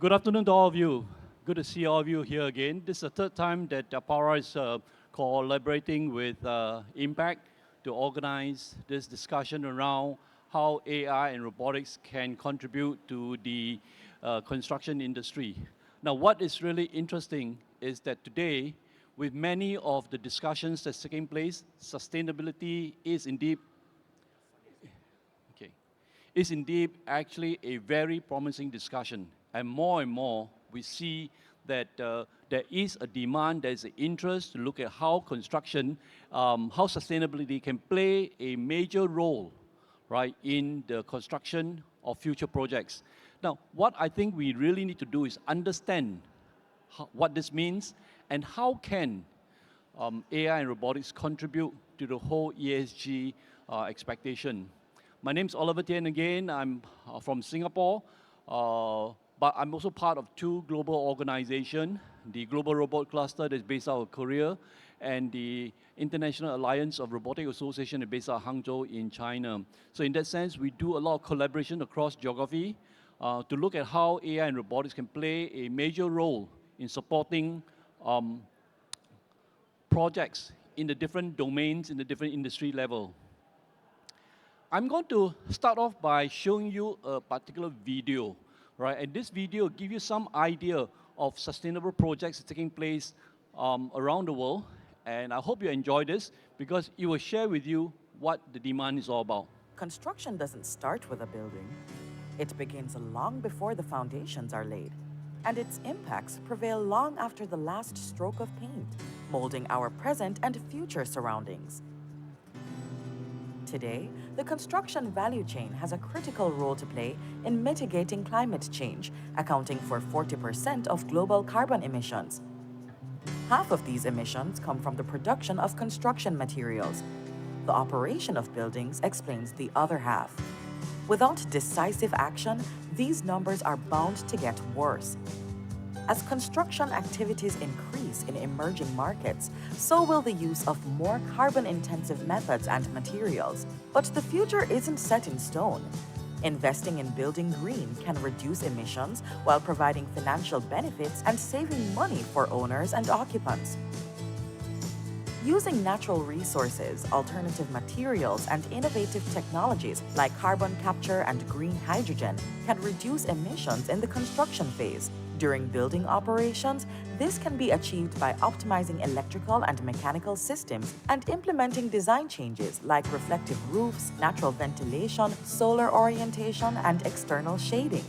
Good afternoon to all of you. Good to see all of you here again. This is the third time that Power is collaborating with Impact to organize this discussion around how AI and robotics can contribute to the construction industry. Now, what is really interesting is that today, with many of the discussions that's taking place, sustainability is indeed actually a very promising discussion. And more, we see that there is a demand, there's an interest to look at how construction, how sustainability can play a major role, right, in the construction of future projects. Now, what I think we really need to do is understand what this means and how can AI and robotics contribute to the whole ESG expectation. My name's Oliver Tian again. I'm from Singapore, but I'm also part of two global organizations, the Global Robot Cluster that's based out of Korea, and the International Alliance of Robotic Association that's based out of Hangzhou in China. So in that sense, we do a lot of collaboration across geography to look at how AI and robotics can play a major role in supporting projects in the different domains, in the different industry level. I'm going to start off by showing you a particular video, right? And this video will give you some idea of sustainable projects taking place around the world. And I hope you enjoy this because it will share with you what the demand is all about. Construction doesn't start with a building. It begins long before the foundations are laid. And its impacts prevail long after the last stroke of paint, molding our present and future surroundings. Today, the construction value chain has a critical role to play in mitigating climate change, accounting for 40% of global carbon emissions. Half of these emissions come from the production of construction materials. The operation of buildings explains the other half. Without decisive action, these numbers are bound to get worse. As construction activities increase in emerging markets, so will the use of more carbon-intensive methods and materials. But the future isn't set in stone. Investing in building green can reduce emissions while providing financial benefits and saving money for owners and occupants. Using natural resources, alternative materials, and innovative technologies like carbon capture and green hydrogen can reduce emissions in the construction phase. During building operations, this can be achieved by optimizing electrical and mechanical systems and implementing design changes like reflective roofs, natural ventilation, solar orientation, and external shading.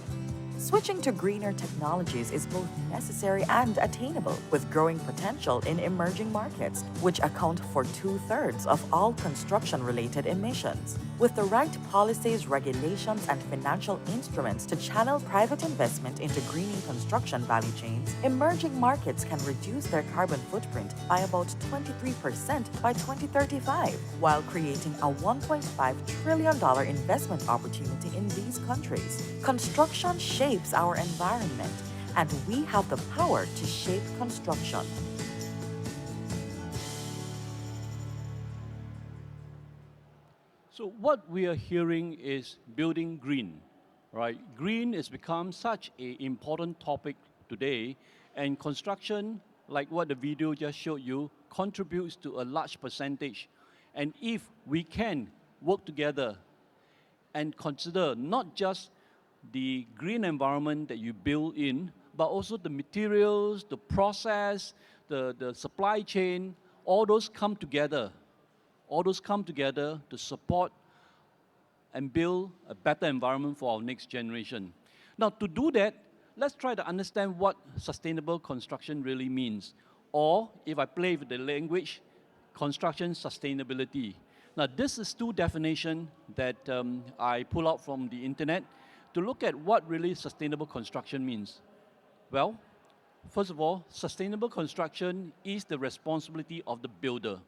Switching to greener technologies is both necessary and attainable, with growing potential in emerging markets, which account for 2/3 of all construction-related emissions. With the right policies, regulations, and financial instruments to channel private investment into greening construction value chains, emerging markets can reduce their carbon footprint by about 23% by 2035, while creating a $1.5 trillion investment opportunity in these countries. Construction shapes our environment, and we have the power to shape construction. So what we are hearing is building green, right? Green has become such an important topic today, and construction, like what the video just showed you, contributes to a large percentage. And if we can work together and consider not just the green environment that you build in, but also the materials, the process, the supply chain, all those come together. All those come together to support and build a better environment for our next generation. Now, to do that, let's try to understand what sustainable construction really means. Or, if I play with the language, construction sustainability. Now, this is two definitions that I pull out from the internet to look at what really sustainable construction means. Well, first of all, sustainable construction is the responsibility of the builder.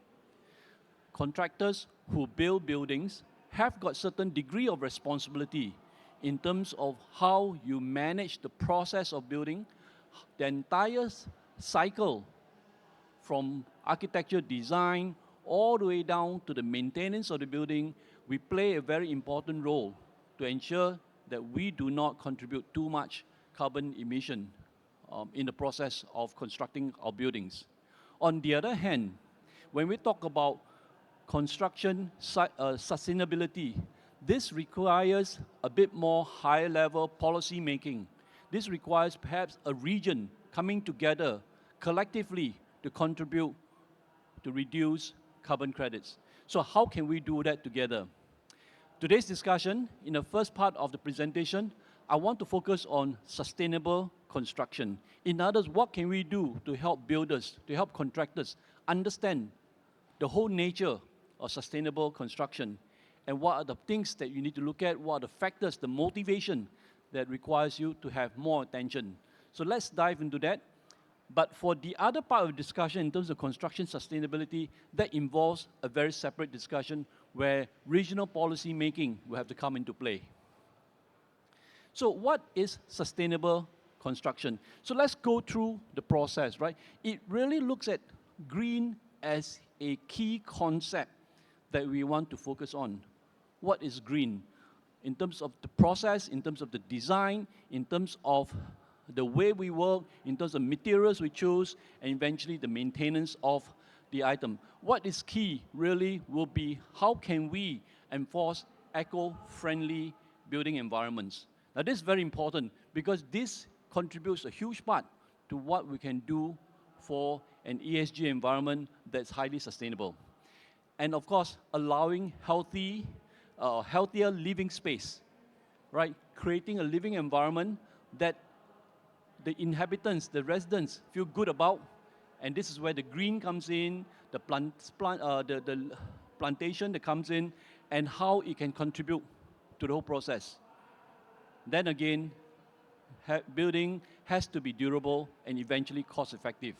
Contractors who build buildings have got certain degree of responsibility in terms of how you manage the process of building, the entire cycle from architecture design all the way down to the maintenance of the building. We play a very important role to ensure that we do not contribute too much carbon emission in the process of constructing our buildings. On the other hand, when we talk about construction sustainability, this requires a bit more higher level policy making. This requires perhaps a region coming together collectively to contribute to reduce carbon credits. So how can we do that together? Today's discussion, in the first part of the presentation, I want to focus on sustainable construction. In others, what can we do to help builders, to help contractors understand the whole nature of sustainable construction, and what are the things that you need to look at, what are the factors, the motivation that requires you to have more attention. So let's dive into that. But for the other part of the discussion in terms of construction sustainability, that involves a very separate discussion where regional policy making will have to come into play. So what is sustainable construction? So let's go through the process, right? It really looks at green as a key concept that we want to focus on. What is green? In terms of the process, in terms of the design, in terms of the way we work, in terms of materials we choose, and eventually the maintenance of the item. What is key really will be how can we enforce eco-friendly building environments. Now this is very important because this contributes a huge part to what we can do for an ESG environment that's highly sustainable. And of course, allowing healthier living space, right? Creating a living environment that the inhabitants, the residents feel good about, and this is where the green comes in, the plantation that comes in, and how it can contribute to the whole process. Then again, building has to be durable and eventually cost effective.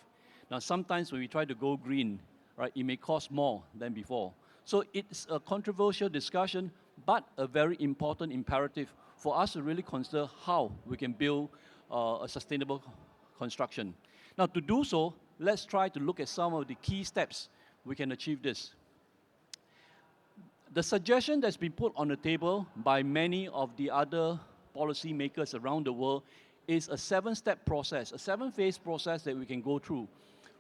Now sometimes when we try to go green, right, it may cost more than before. So it's a controversial discussion, but a very important imperative for us to really consider how we can build a sustainable construction. Now to do so, let's try to look at some of the key steps we can achieve this. The suggestion that's been put on the table by many of the other policy makers around the world is a 7-step process, a 7-phase process that we can go through,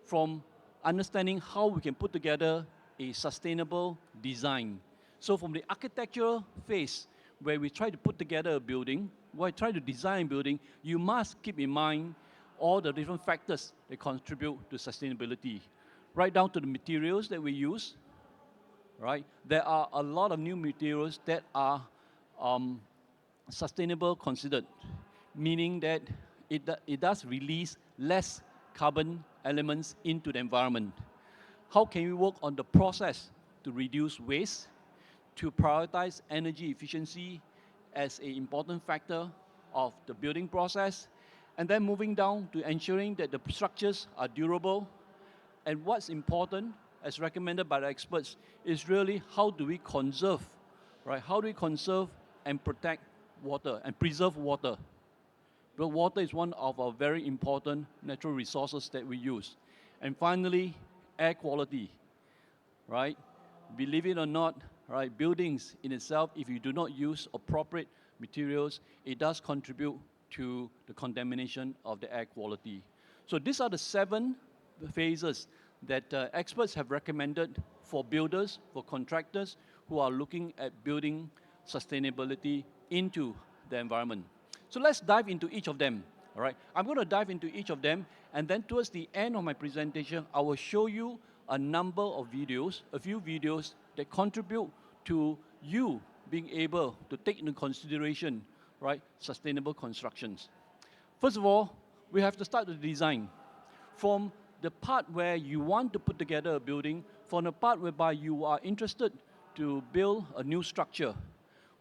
from understanding how we can put together a sustainable design. So from the architectural phase, where we try to put together a building, where we try to design a building, you must keep in mind all the different factors that contribute to sustainability. Right down to the materials that we use, right? There are a lot of new materials that are sustainable considered, meaning that it does release less carbon elements into the environment. How can we work on the process to reduce waste, to prioritize energy efficiency as an important factor of the building process, and then moving down to ensuring that the structures are durable. And what's important, as recommended by the experts, is really how do we conserve, right? How do we conserve and protect water and preserve water? But water is one of our very important natural resources that we use. And finally, air quality, right? Believe it or not, right, buildings in itself, if you do not use appropriate materials, it does contribute to the contamination of the air quality. So these are the 7 phases that experts have recommended for builders, for contractors who are looking at building sustainability into the environment. So let's dive into each of them, all right? I'm going to dive into each of them, and then towards the end of my presentation, I will show you a number of videos, a few videos that contribute to you being able to take into consideration, right, sustainable constructions. First of all, we have to start the design. From the part where you want to put together a building, from the part whereby you are interested to build a new structure,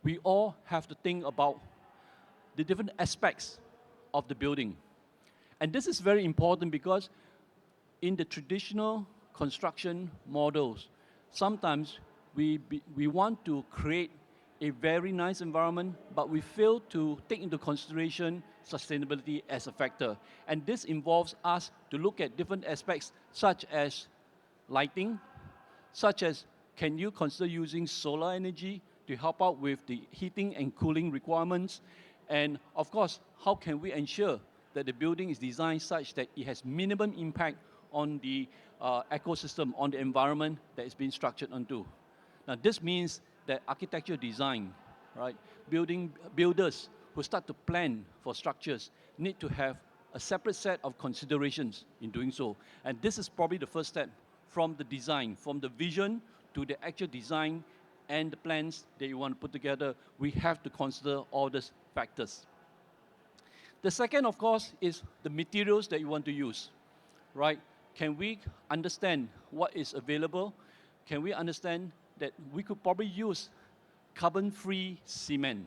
we all have to think about the different aspects of the building. And this is very important because in the traditional construction models, sometimes we want to create a very nice environment, but we fail to take into consideration sustainability as a factor. And this involves us to look at different aspects such as lighting, such as can you consider using solar energy to help out with the heating and cooling requirements, And of course, how can we ensure that the building is designed such that it has minimum impact on the ecosystem, on the environment that it's been structured onto. Now this means that architecture design, right, builders who start to plan for structures need to have a separate set of considerations in doing so. And this is probably the first step from the design, from the vision to the actual design and the plans that you want to put together. We have to consider all these factors. The second, of course, is the materials that you want to use, right? Can we understand what is available? Can we understand that we could probably use carbon-free cement?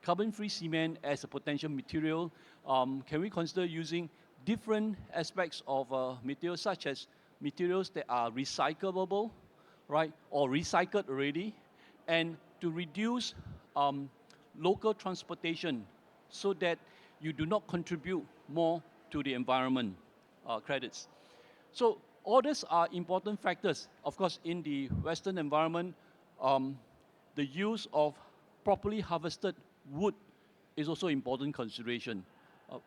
Carbon-free cement as a potential material. Can we consider using different aspects of materials, such as materials that are recyclable, right, or recycled already, and to reduce local transportation so that you do not contribute more to the environment credits. So all these are important factors. Of course, in the Western environment, the use of properly harvested wood is also important consideration.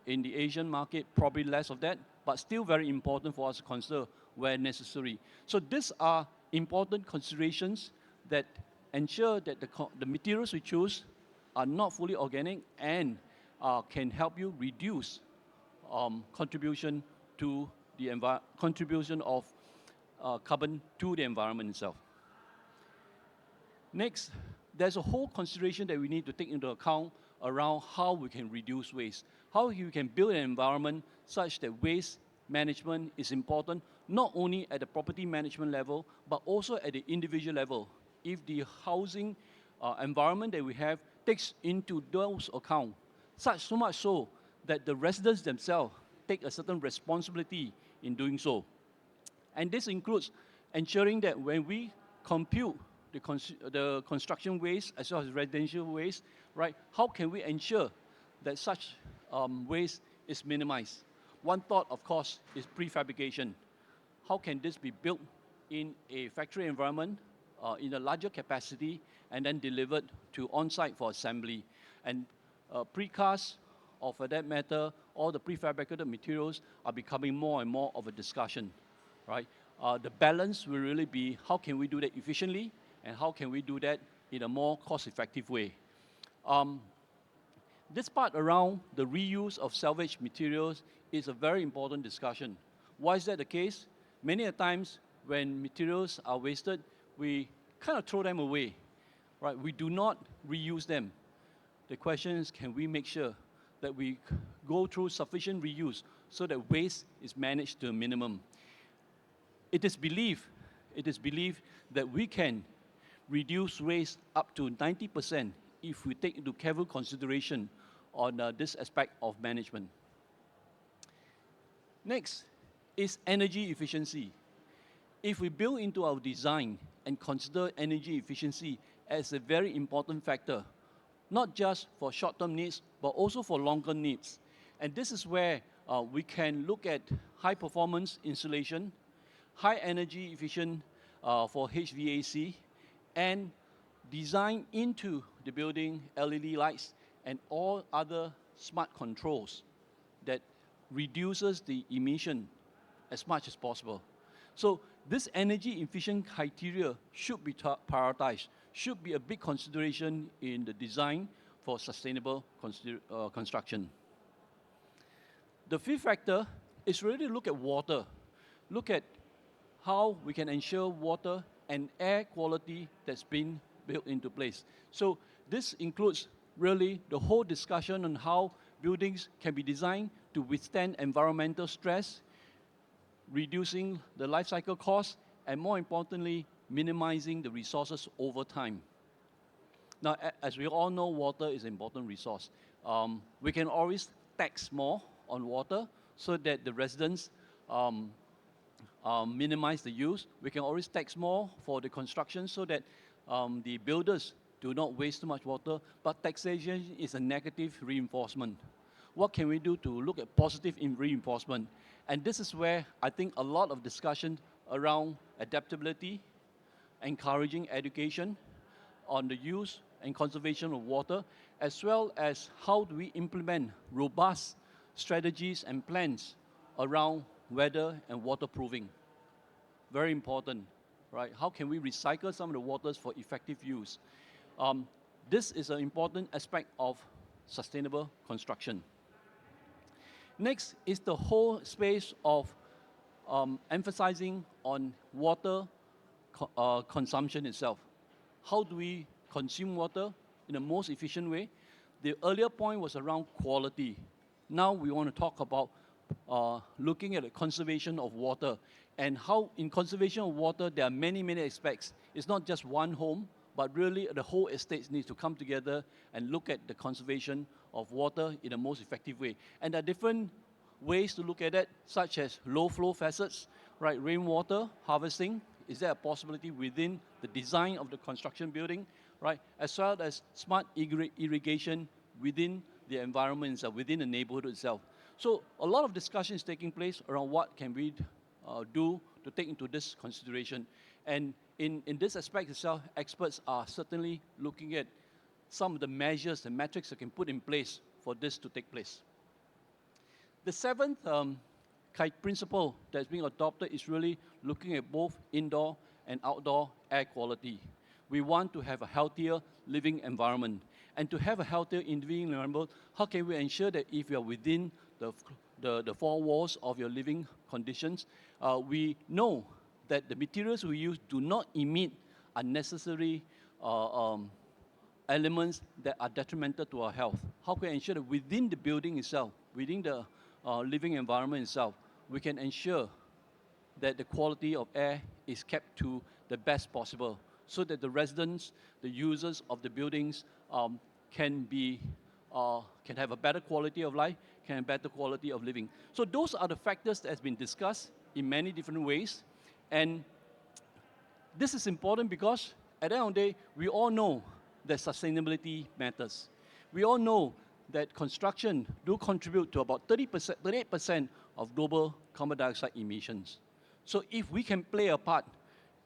In the Asian market, probably less of that, but still very important for us to consider where necessary. So these are important considerations that ensure that the materials we choose are not fully organic and can help you reduce contribution to the contribution of carbon to the environment itself. Next, there's a whole consideration that we need to take into account around how we can reduce waste, how we can build an environment such that waste management is important, not only at the property management level, but also at the individual level. If the housing environment that we have takes into those account, so much so that the residents themselves take a certain responsibility in doing so. And this includes ensuring that when we compute the construction waste as well as residential waste, right, how can we ensure that such waste is minimized? One thought, of course, is prefabrication. How can this be built in a factory environment in a larger capacity and then delivered to on-site for assembly? And precast, or for that matter, all the prefabricated materials are becoming more and more of a discussion, right? The balance will really be how can we do that efficiently and how can we do that in a more cost-effective way. This part around the reuse of salvage materials is a very important discussion. Why is that the case? Many a times when materials are wasted, we kind of throw them away, right? We do not reuse them. The question is, can we make sure that we go through sufficient reuse so that waste is managed to a minimum? It is believed that we can reduce waste up to 90% if we take into careful consideration on this aspect of management. Next is energy efficiency. If we build into our design and consider energy efficiency as a very important factor, not just for short-term needs, but also for longer needs. And this is where we can look at high-performance insulation, high energy efficient for HVAC, and design into the building LED lights and all other smart controls that reduces the emission as much as possible. So this energy efficient criteria should be prioritized, should be a big consideration in the design for sustainable construction. The fifth factor is really look at water. Look at how we can ensure water and air quality that's been built into place. So this includes really the whole discussion on how buildings can be designed to withstand environmental stress, reducing the life cycle costs, and more importantly, minimizing the resources over time. Now, as we all know, water is an important resource. We can always tax more on water so that the residents minimize the use. We can always tax more for the construction so that the builders do not waste too much water, but taxation is a negative reinforcement. What can we do to look at positive reinforcement? And this is where I think a lot of discussion around adaptability, encouraging education, on the use and conservation of water, as well as how do we implement robust strategies and plans around weather and waterproofing. Very important, right? How can we recycle some of the waters for effective use? This is an important aspect of sustainable construction. Next is the whole space of emphasizing on water consumption itself. How do we consume water in the most efficient way? The earlier point was around quality. Now we want to talk about looking at the conservation of water, and how in conservation of water there are many, many aspects. It's not just one home, but really the whole estate needs to come together and look at the conservation of water in the most effective way. And there are different ways to look at it, such as low flow facets, right? Rainwater harvesting, is there a possibility within the design of the construction building, right? As well as smart irrigation within the environment itself, within the neighborhood itself. So a lot of discussion is taking place around what can we do to take into this consideration. And in this aspect itself, experts are certainly looking at some of the measures and metrics that can put in place for this to take place. The seventh principle that's being adopted is really looking at both indoor and outdoor air quality. We want to have a healthier living environment. And to have a healthier living environment, how can we ensure that if you are within the four walls of your living conditions, we know that the materials we use do not emit unnecessary elements that are detrimental to our health. How can we ensure that within the building itself, within the living environment itself, we can ensure that the quality of air is kept to the best possible, so that the residents, the users of the buildings can have a better quality of life, can have better quality of living. So those are the factors that has been discussed in many different ways. And this is important because at the end of the day, we all know that sustainability matters. We all know that construction do contribute to about 38% of global carbon dioxide emissions. So if we can play a part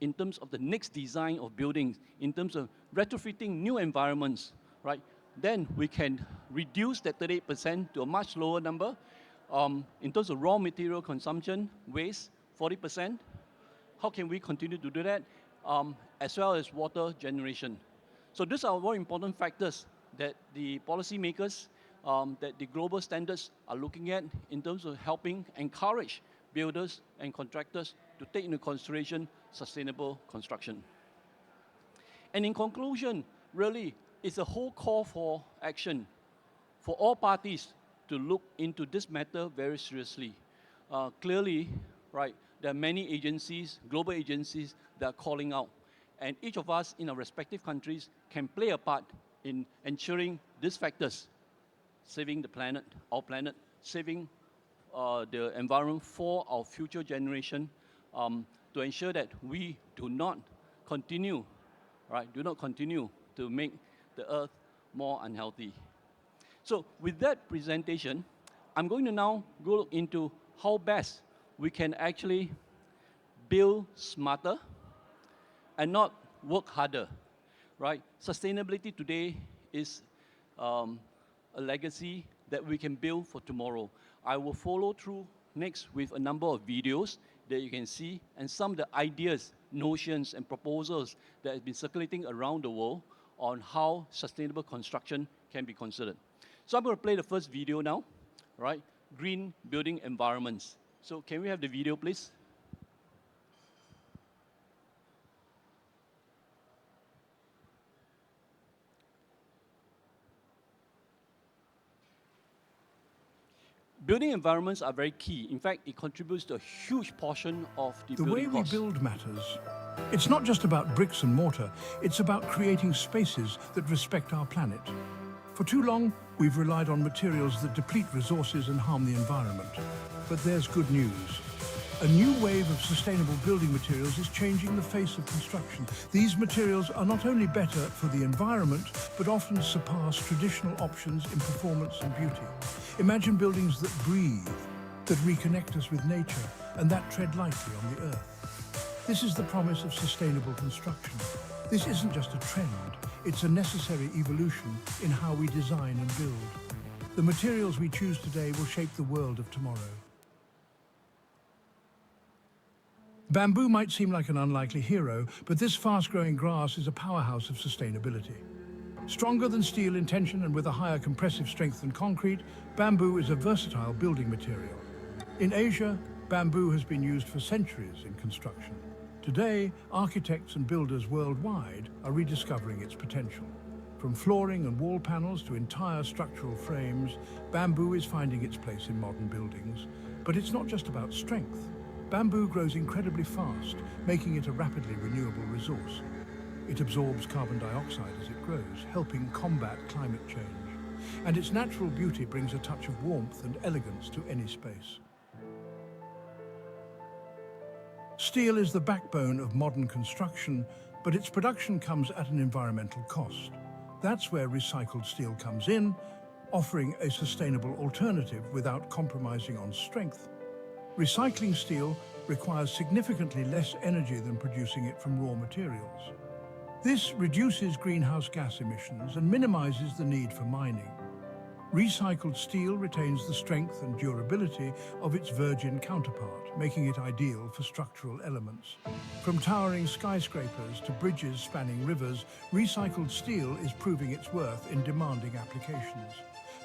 in terms of the next design of buildings, in terms of retrofitting new environments, right, then we can reduce that 38% to a much lower number. In terms of raw material consumption, waste, 40%. How can we continue to do that? As well as water generation. So these are very important factors that the policymakers, that the global standards are looking at in terms of helping encourage builders and contractors to take into consideration sustainable construction. And in conclusion, really, it's a whole call for action for all parties to look into this matter very seriously. Clearly, right, there are many agencies, global agencies, that are calling out. And each of us in our respective countries can play a part in ensuring these factors, saving the planet, our planet, saving the environment for our future generation, to ensure that we do not continue, right, to make the earth more unhealthy. So with that presentation, I'm going to now go into how best we can actually build smarter and not work harder, right? Sustainability today is a legacy that we can build for tomorrow. I will follow through next with a number of videos that you can see, and some of the ideas, notions, and proposals that have been circulating around the world on how sustainable construction can be considered. So I'm going to play the first video now, right? Green building environments. So can we have the video, please? Building environments are very key. In fact, it contributes to a huge portion of the building costs. The way we build matters. It's not just about bricks and mortar, it's about creating spaces that respect our planet. For too long, we've relied on materials that deplete resources and harm the environment. But there's good news. A new wave of sustainable building materials is changing the face of construction. These materials are not only better for the environment, but often surpass traditional options in performance and beauty. Imagine buildings that breathe, that reconnect us with nature, and that tread lightly on the earth. This is the promise of sustainable construction. This isn't just a trend, it's a necessary evolution in how we design and build. The materials we choose today will shape the world of tomorrow. Bamboo might seem like an unlikely hero, but this fast-growing grass is a powerhouse of sustainability. Stronger than steel in tension and with a higher compressive strength than concrete, bamboo is a versatile building material. In Asia, bamboo has been used for centuries in construction. Today, architects and builders worldwide are rediscovering its potential. From flooring and wall panels to entire structural frames, bamboo is finding its place in modern buildings. But it's not just about strength. Bamboo grows incredibly fast, making it a rapidly renewable resource. It absorbs carbon dioxide as it grows, helping combat climate change. And its natural beauty brings a touch of warmth and elegance to any space. Steel is the backbone of modern construction, but its production comes at an environmental cost. That's where recycled steel comes in, offering a sustainable alternative without compromising on strength. Recycling steel requires significantly less energy than producing it from raw materials. This reduces greenhouse gas emissions and minimizes the need for mining. Recycled steel retains the strength and durability of its virgin counterpart, making it ideal for structural elements. From towering skyscrapers to bridges spanning rivers, recycled steel is proving its worth in demanding applications.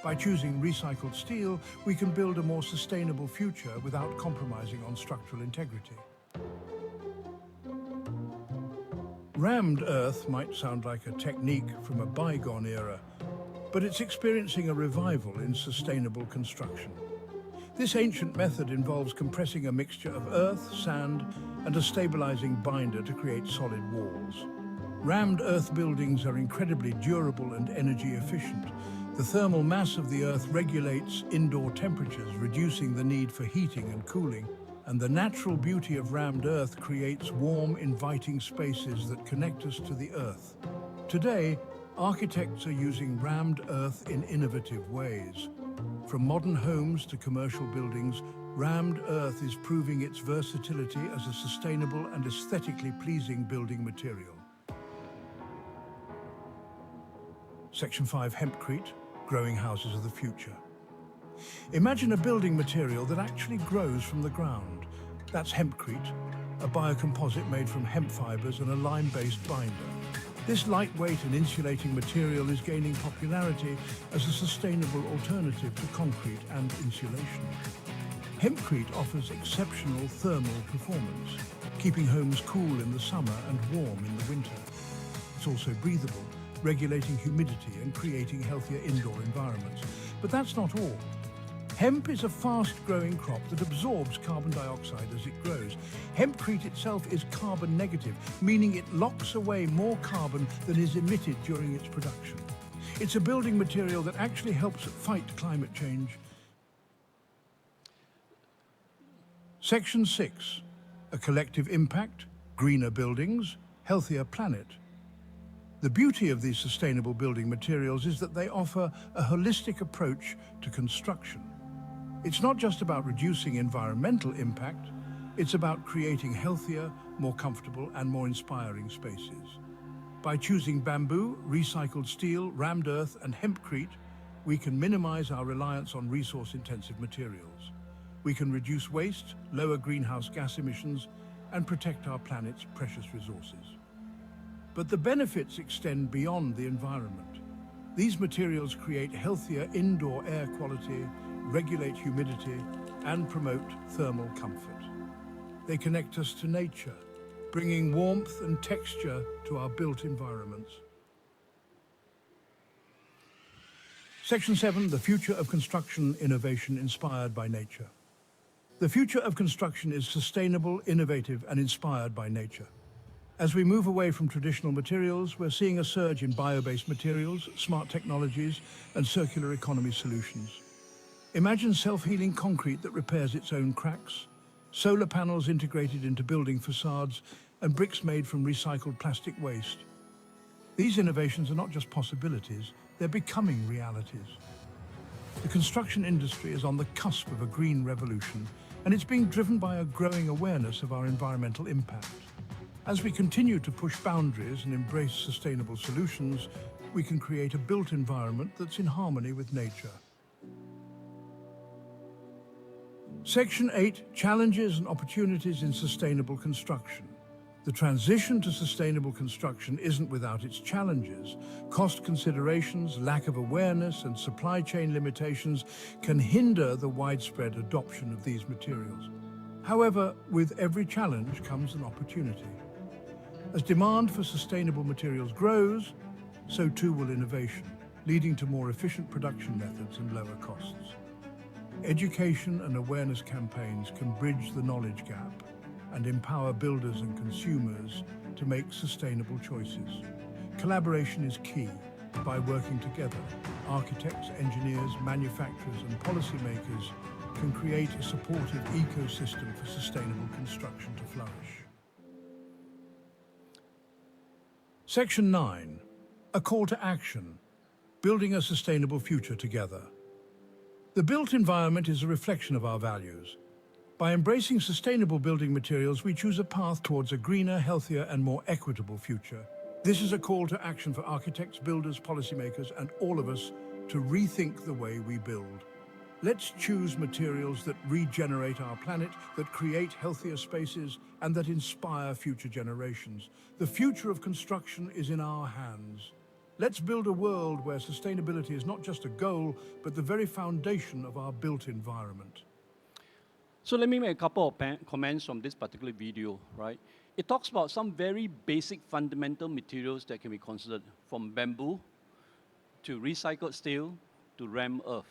By choosing recycled steel, we can build a more sustainable future without compromising on structural integrity. Rammed earth might sound like a technique from a bygone era, but it's experiencing a revival in sustainable construction. This ancient method involves compressing a mixture of earth, sand, and a stabilizing binder to create solid walls. Rammed earth buildings are incredibly durable and energy efficient. The thermal mass of the earth regulates indoor temperatures, reducing the need for heating and cooling. And the natural beauty of rammed earth creates warm, inviting spaces that connect us to the earth. Today, architects are using rammed earth in innovative ways. From modern homes to commercial buildings, rammed earth is proving its versatility as a sustainable and aesthetically pleasing building material. Section 5, hempcrete, growing houses of the future. Imagine a building material that actually grows from the ground. That's hempcrete, a biocomposite made from hemp fibers and a lime-based binder. This lightweight and insulating material is gaining popularity as a sustainable alternative to concrete and insulation. Hempcrete offers exceptional thermal performance, keeping homes cool in the summer and warm in the winter. It's also breathable, regulating humidity and creating healthier indoor environments. But that's not all. Hemp is a fast-growing crop that absorbs carbon dioxide as it grows. Hempcrete itself is carbon negative, meaning it locks away more carbon than is emitted during its production. It's a building material that actually helps fight climate change. Section 6, a collective impact, greener buildings, healthier planet. The beauty of these sustainable building materials is that they offer a holistic approach to construction. It's not just about reducing environmental impact, it's about creating healthier, more comfortable, and more inspiring spaces. By choosing bamboo, recycled steel, rammed earth, and hempcrete, we can minimize our reliance on resource-intensive materials. We can reduce waste, lower greenhouse gas emissions, and protect our planet's precious resources. But the benefits extend beyond the environment. These materials create healthier indoor air quality, regulate humidity, and promote thermal comfort. They connect us to nature, bringing warmth and texture to our built environments. Section 7, the future of construction innovation inspired by nature. The future of construction is sustainable, innovative, and inspired by nature. As we move away from traditional materials, we're seeing a surge in bio-based materials, smart technologies, and circular economy solutions. Imagine self-healing concrete that repairs its own cracks, solar panels integrated into building facades, and bricks made from recycled plastic waste. These innovations are not just possibilities, they're becoming realities. The construction industry is on the cusp of a green revolution, and it's being driven by a growing awareness of our environmental impact. As we continue to push boundaries and embrace sustainable solutions, we can create a built environment that's in harmony with nature. Section 8, Challenges and Opportunities in Sustainable Construction. The transition to sustainable construction isn't without its challenges. Cost considerations, lack of awareness, and supply chain limitations can hinder the widespread adoption of these materials. However, with every challenge comes an opportunity. As demand for sustainable materials grows, so too will innovation, leading to more efficient production methods and lower costs. Education and awareness campaigns can bridge the knowledge gap and empower builders and consumers to make sustainable choices. Collaboration is key. By working together, architects, engineers, manufacturers, and policymakers can create a supportive ecosystem for sustainable construction to flourish. Section 9, a call to action, building a sustainable future together. The built environment is a reflection of our values. By embracing sustainable building materials, we choose a path towards a greener, healthier, and more equitable future. This is a call to action for architects, builders, policymakers, and all of us to rethink the way we build. Let's choose materials that regenerate our planet, that create healthier spaces, and that inspire future generations. The future of construction is in our hands. Let's build a world where sustainability is not just a goal, but the very foundation of our built environment. So let me make a couple of comments from this particular video, right? It talks about some very basic fundamental materials that can be considered, from bamboo to recycled steel to rammed earth.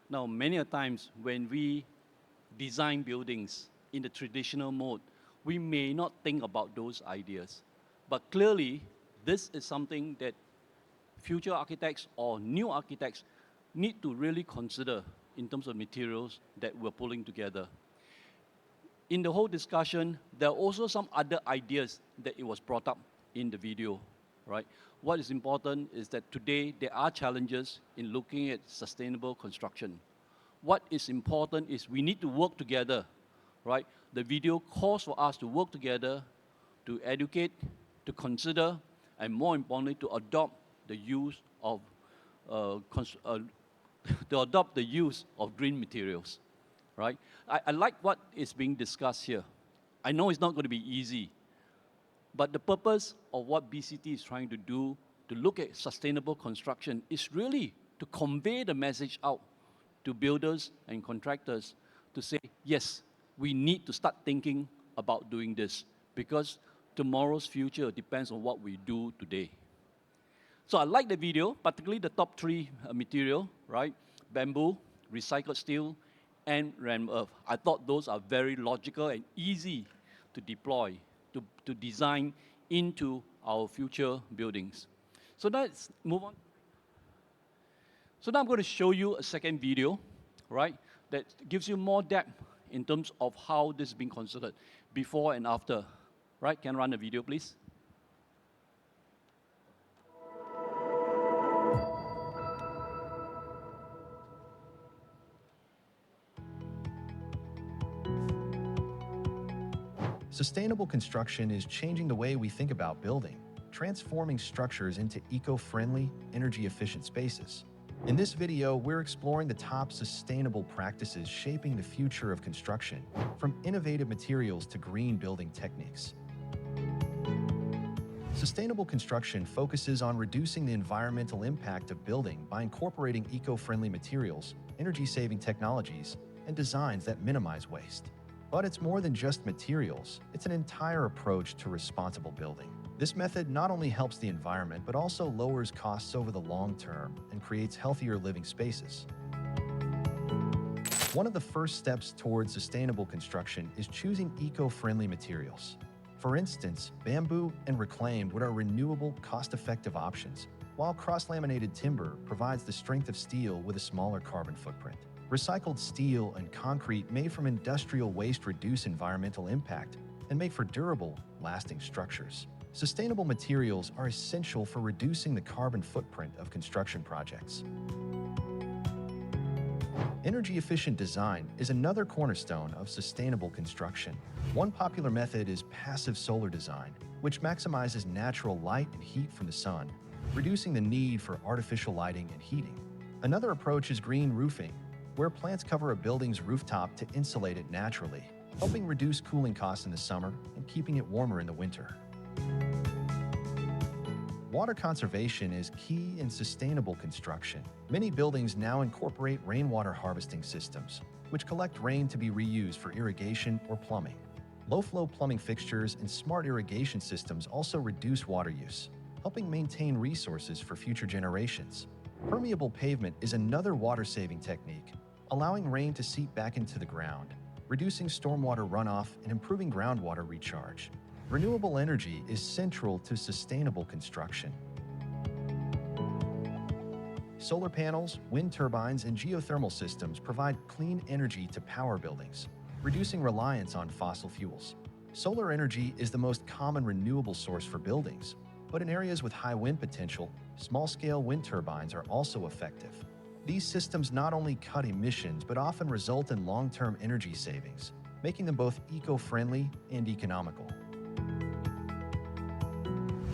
Now, many a times when we design buildings in the traditional mode, we may not think about those ideas. But clearly, this is something that future architects or new architects need to really consider in terms of materials that we're pulling together. In the whole discussion, there are also some other ideas that it was brought up in the video, right? What is important is that today there are challenges in looking at sustainable construction. What is important is we need to work together, right? The video calls for us to work together, to educate, to consider, and more importantly, to adopt the use of green materials, right? I like what is being discussed here. I know it's not going to be easy, but the purpose of what BCT is trying to do to look at sustainable construction is really to convey the message out to builders and contractors to say, yes, we need to start thinking about doing this because tomorrow's future depends on what we do today. So I like the video, particularly the top three material, right? Bamboo, recycled steel, and rammed earth. I thought those are very logical and easy to deploy, to design into our future buildings. So let's move on. So now I'm going to show you a second video, right, that gives you more depth in terms of how this is being considered before and after. Right? Can run the video, please? Sustainable construction is changing the way we think about building, transforming structures into eco-friendly, energy-efficient spaces. In this video, we're exploring the top sustainable practices shaping the future of construction, from innovative materials to green building techniques. Sustainable construction focuses on reducing the environmental impact of building by incorporating eco-friendly materials, energy-saving technologies, and designs that minimize waste. But it's more than just materials. It's an entire approach to responsible building. This method not only helps the environment, but also lowers costs over the long term and creates healthier living spaces. One of the first steps towards sustainable construction is choosing eco-friendly materials. For instance, bamboo and reclaimed wood are renewable, cost-effective options, while cross-laminated timber provides the strength of steel with a smaller carbon footprint. Recycled steel and concrete made from industrial waste reduce environmental impact and make for durable, lasting structures. Sustainable materials are essential for reducing the carbon footprint of construction projects. Energy-efficient design is another cornerstone of sustainable construction. One popular method is passive solar design, which maximizes natural light and heat from the sun, reducing the need for artificial lighting and heating. Another approach is green roofing, where plants cover a building's rooftop to insulate it naturally, helping reduce cooling costs in the summer and keeping it warmer in the winter. Water conservation is key in sustainable construction. Many buildings now incorporate rainwater harvesting systems, which collect rain to be reused for irrigation or plumbing. Low-flow plumbing fixtures and smart irrigation systems also reduce water use, helping maintain resources for future generations. Permeable pavement is another water-saving technique, allowing rain to seep back into the ground, reducing stormwater runoff and improving groundwater recharge. Renewable energy is central to sustainable construction. Solar panels, wind turbines, and geothermal systems provide clean energy to power buildings, reducing reliance on fossil fuels. Solar energy is the most common renewable source for buildings, but in areas with high wind potential, small-scale wind turbines are also effective. These systems not only cut emissions, but often result in long-term energy savings, making them both eco-friendly and economical.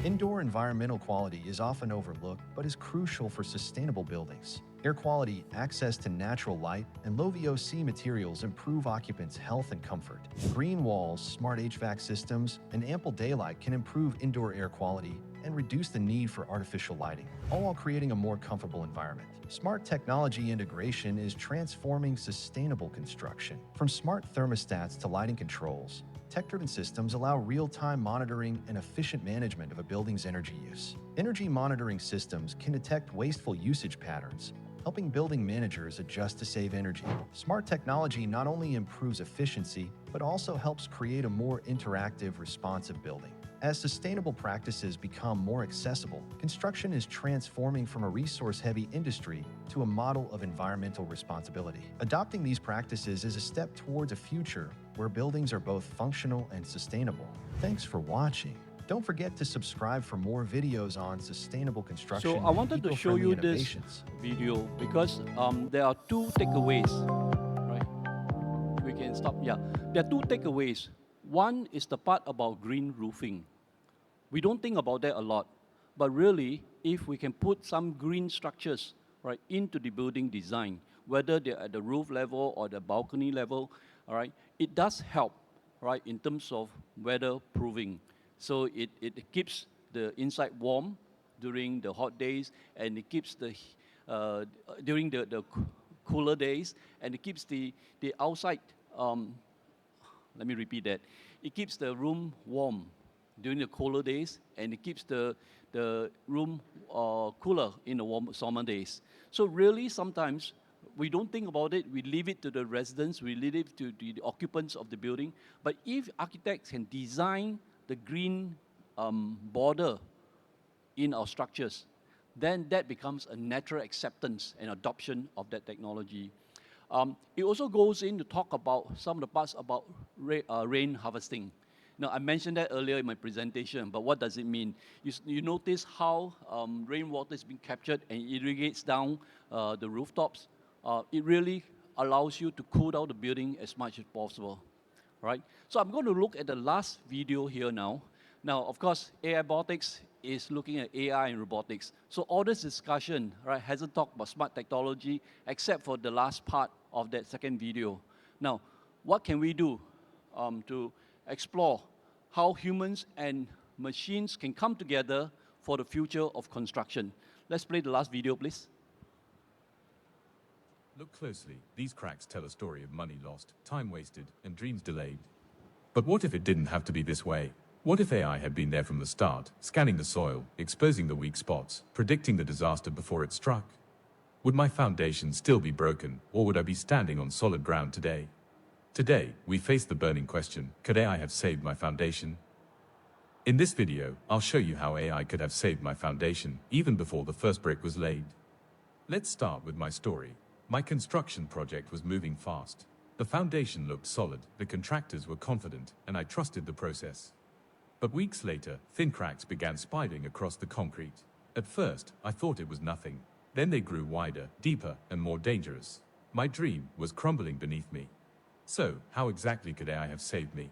Indoor environmental quality is often overlooked, but is crucial for sustainable buildings. Air quality, access to natural light, and low VOC materials improve occupants' health and comfort. Green walls, smart HVAC systems, and ample daylight can improve indoor air quality and reduce the need for artificial lighting, all while creating a more comfortable environment. Smart technology integration is transforming sustainable construction. From smart thermostats to lighting controls, tech-driven systems allow real-time monitoring and efficient management of a building's energy use. Energy monitoring systems can detect wasteful usage patterns, helping building managers adjust to save energy. Smart technology not only improves efficiency, but also helps create a more interactive, responsive building. As sustainable practices become more accessible, construction is transforming from a resource-heavy industry to a model of environmental responsibility. Adopting these practices is a step towards a future where buildings are both functional and sustainable. Thanks for watching. Don't forget to subscribe for more videos on sustainable construction. So I wanted to show you this video because there are two takeaways, right? We can stop. Yeah, there are two takeaways. One is the part about green roofing. We don't think about that a lot, but really, if we can put some green structures, right, into the building design, whether they're at the roof level or the balcony level, all right, it does help, right, in terms of weather-proofing. So it keeps the inside warm during the hot days, and it keeps the during the cooler days, and it keeps the outside. Let me repeat that. It keeps the room warm during the colder days, and it keeps the room cooler in the warm summer days. So really, sometimes we don't think about it. We leave it to the residents. We leave it to the occupants of the building. But if architects can design the green border in our structures, then that becomes a natural acceptance and adoption of that technology. It also goes in to talk about some of the parts about rain harvesting. Now, I mentioned that earlier in my presentation, but what does it mean? You notice how rainwater is being captured and irrigates down the rooftops. It really allows you to cool down the building as much as possible, right? So I'm going to look at the last video here now. Now, of course, AIBotics is looking at AI and robotics. So all this discussion, right, hasn't talked about smart technology except for the last part of that second video. Now, what can we do to explore how humans and machines can come together for the future of construction? Let's play the last video, please. Look closely. These cracks tell a story of money lost, time wasted, and dreams delayed. But what if it didn't have to be this way? What if AI had been there from the start, scanning the soil, exposing the weak spots, predicting the disaster before it struck? Would my foundation still be broken, or would I be standing on solid ground today? Today, we face the burning question, could AI have saved my foundation? In this video, I'll show you how AI could have saved my foundation, even before the first brick was laid. Let's start with my story. My construction project was moving fast. The foundation looked solid, the contractors were confident, and I trusted the process. But weeks later, thin cracks began spidering across the concrete. At first, I thought it was nothing. Then they grew wider, deeper, and more dangerous. My dream was crumbling beneath me. So, how exactly could AI have saved me?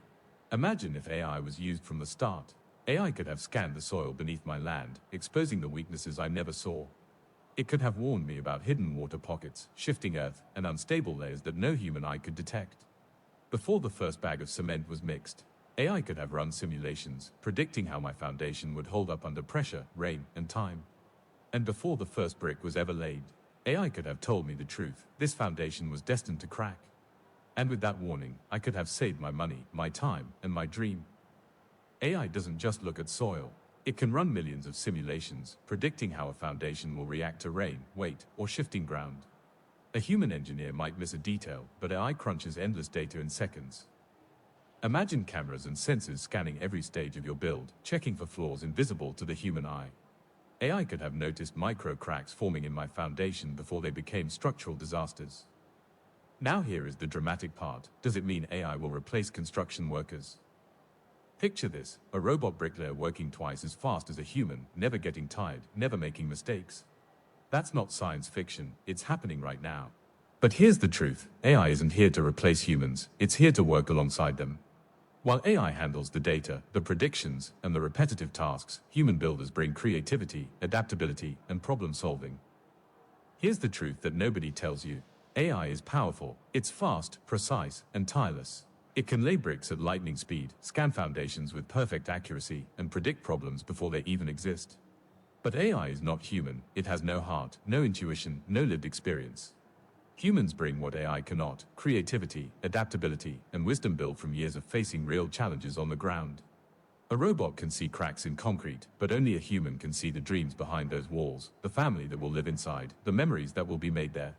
Imagine if AI was used from the start. AI could have scanned the soil beneath my land, exposing the weaknesses I never saw. It could have warned me about hidden water pockets, shifting earth, and unstable layers that no human eye could detect. Before the first bag of cement was mixed, AI could have run simulations, predicting how my foundation would hold up under pressure, rain, and time. And before the first brick was ever laid, AI could have told me the truth: this foundation was destined to crack. And with that warning, I could have saved my money, my time, and my dream. AI doesn't just look at soil. It can run millions of simulations, predicting how a foundation will react to rain, weight, or shifting ground. A human engineer might miss a detail, but AI crunches endless data in seconds. Imagine cameras and sensors scanning every stage of your build, checking for flaws invisible to the human eye. AI could have noticed micro cracks forming in my foundation before they became structural disasters. Now here is the dramatic part. Does it mean AI will replace construction workers? Picture this: a robot bricklayer working twice as fast as a human, never getting tired, never making mistakes. That's not science fiction, it's happening right now. But here's the truth: AI isn't here to replace humans, it's here to work alongside them. While AI handles the data, the predictions, and the repetitive tasks, human builders bring creativity, adaptability, and problem solving. Here's the truth that nobody tells you: AI is powerful, it's fast, precise, and tireless. It can lay bricks at lightning speed, scan foundations with perfect accuracy, and predict problems before they even exist. But AI is not human. It has no heart, no intuition, no lived experience. Humans bring what AI cannot: creativity, adaptability, and wisdom built from years of facing real challenges on the ground. A robot can see cracks in concrete, but only a human can see the dreams behind those walls, the family that will live inside, the memories that will be made there.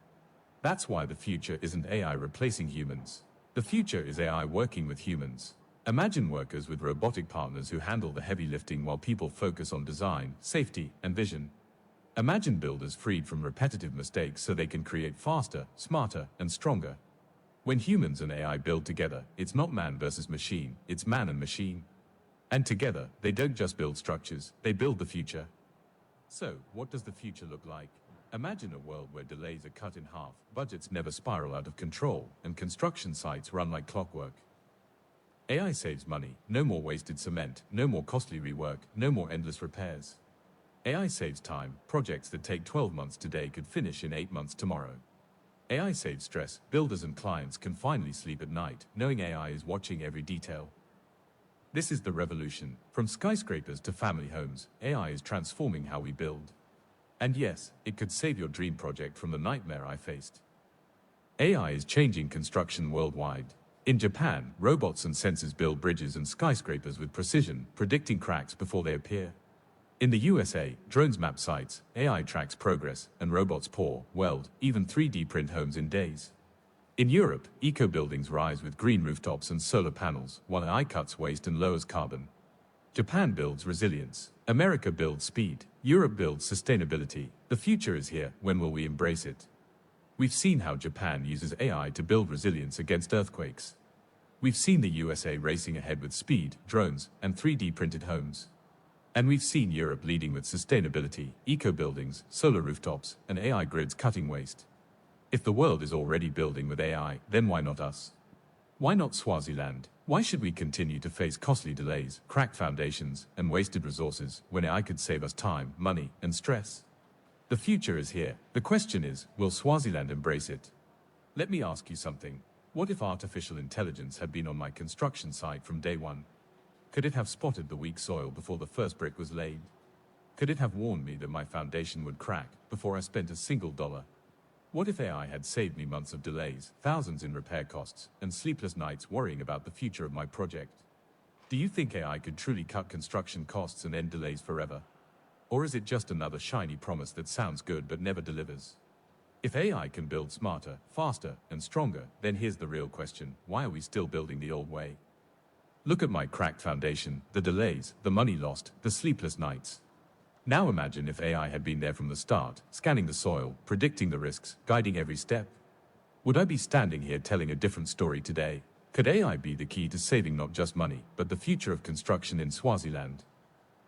That's why the future isn't AI replacing humans. The future is AI working with humans. Imagine workers with robotic partners who handle the heavy lifting while people focus on design, safety, and vision. Imagine builders freed from repetitive mistakes so they can create faster, smarter, and stronger. When humans and AI build together, it's not man versus machine, it's man and machine. And together, they don't just build structures, they build the future. So, what does the future look like? Imagine a world where delays are cut in half, budgets never spiral out of control, and construction sites run like clockwork. AI saves money: no more wasted cement, no more costly rework, no more endless repairs. AI saves time: projects that take 12 months today could finish in 8 months tomorrow. AI saves stress: builders and clients can finally sleep at night, knowing AI is watching every detail. This is the revolution. From skyscrapers to family homes, AI is transforming how we build. And yes, it could save your dream project from the nightmare I faced. AI is changing construction worldwide. In Japan, robots and sensors build bridges and skyscrapers with precision, predicting cracks before they appear. In the USA, drones map sites, AI tracks progress, and robots pour, weld, even 3D print homes in days. In Europe, eco-buildings rise with green rooftops and solar panels, while AI cuts waste and lowers carbon. Japan builds resilience. America builds speed. Europe builds sustainability. The future is here. When will we embrace it? We've seen how Japan uses AI to build resilience against earthquakes. We've seen the USA racing ahead with speed, drones, and 3D printed homes. And we've seen Europe leading with sustainability, eco-buildings, solar rooftops, and AI grids cutting waste. If the world is already building with AI, then why not us? Why not Swaziland? Why should we continue to face costly delays, cracked foundations, and wasted resources when AI could save us time, money, and stress? The future is here. The question is, will Swaziland embrace it? Let me ask you something. What if artificial intelligence had been on my construction site from day one? Could it have spotted the weak soil before the first brick was laid? Could it have warned me that my foundation would crack before I spent a single dollar? What if AI had saved me months of delays, thousands in repair costs, and sleepless nights worrying about the future of my project? Do you think AI could truly cut construction costs and end delays forever? Or is it just another shiny promise that sounds good but never delivers? If AI can build smarter, faster, and stronger, then here's the real question: why are we still building the old way? Look at my cracked foundation, the delays, the money lost, the sleepless nights. Now imagine if AI had been there from the start, scanning the soil, predicting the risks, guiding every step. Would I be standing here telling a different story today? Could AI be the key to saving not just money, but the future of construction in Swaziland?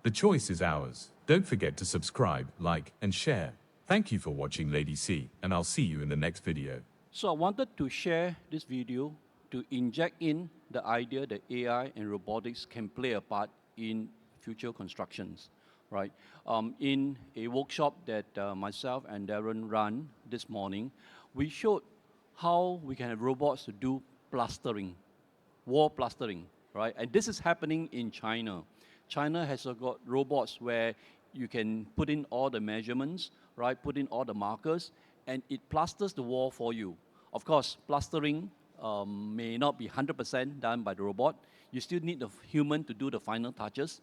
The choice is ours. Don't forget to subscribe, like, and share. Thank you for watching, Lady C, and I'll see you in the next video. So I wanted to share this video to inject in the idea that AI and robotics can play a part in future constructions, right? In a workshop that myself and Darren ran this morning, we showed how we can have robots to do plastering, wall plastering, right? And this is happening in China. China has got robots where you can put in all the measurements, right? Put in all the markers, and it plasters the wall for you. Of course, plastering may not be 100% done by the robot. You still need the human to do the final touches.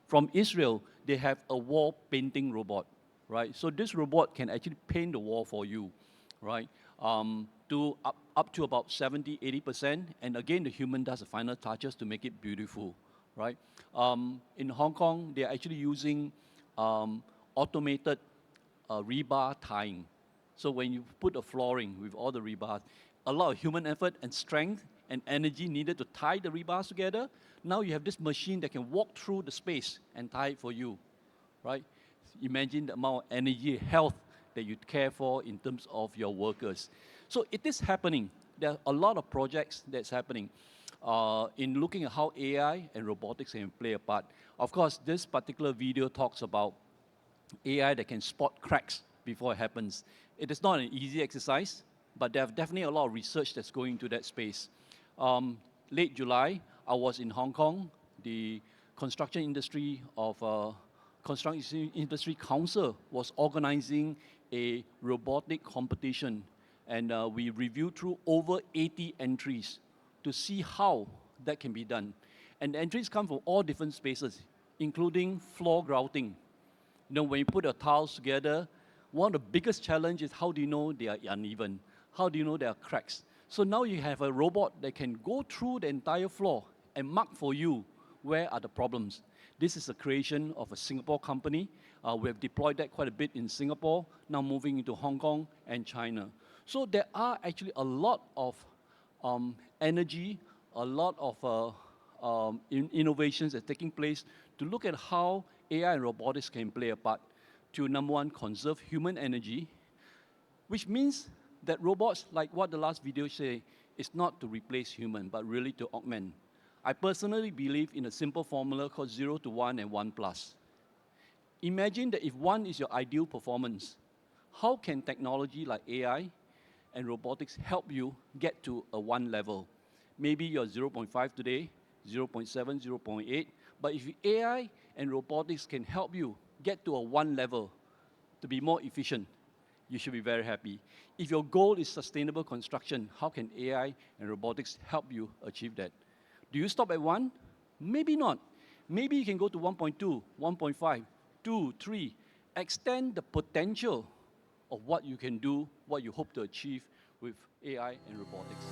From Israel, they have a wall painting robot, right? So this robot can actually paint the wall for you, right? To up to about 70, 80%, and again, the human does the final touches to make it beautiful, right? In Hong Kong, they're actually using automated rebar tying. So when you put a flooring with all the rebars, a lot of human effort and strength and energy needed to tie the rebars together. Now you have this machine that can walk through the space and tie it for you, right? Imagine the amount of energy, health that you care for in terms of your workers. So it is happening. There are a lot of projects that's happening in looking at how AI and robotics can play a part. Of course, this particular video talks about AI that can spot cracks before it happens. It is not an easy exercise, but there's definitely a lot of research that's going into that space. Late July, I was in Hong Kong. The construction industry council was organizing a robotic competition, and we reviewed through over 80 entries to see how that can be done. And the entries come from all different spaces, including floor grouting. You know, when you put your tiles together, one of the biggest challenges is how do you know they are uneven? How do you know there are cracks? So now you have a robot that can go through the entire floor and mark for you where are the problems. This is a creation of a Singapore company. We have deployed that quite a bit in Singapore, now moving into Hong Kong and China. So there are actually a lot of energy, a lot of innovations that are taking place to look at how AI and robotics can play a part to, number one, conserve human energy, which means that robots, like what the last video say, is not to replace human, but really to augment. I personally believe in a simple formula called 0 to 1 and 1 plus. Imagine that if 1 is your ideal performance, how can technology like AI and robotics help you get to a 1 level? Maybe you're 0.5 today, 0.7, 0.8, but if AI and robotics can help you get to a 1 level to be more efficient, you should be very happy. If your goal is sustainable construction, how can AI and robotics help you achieve that? Do you stop at 1? Maybe not. Maybe you can go to 1.2, 1.5, 2, 3. Extend the potential of what you can do, what you hope to achieve with AI and robotics.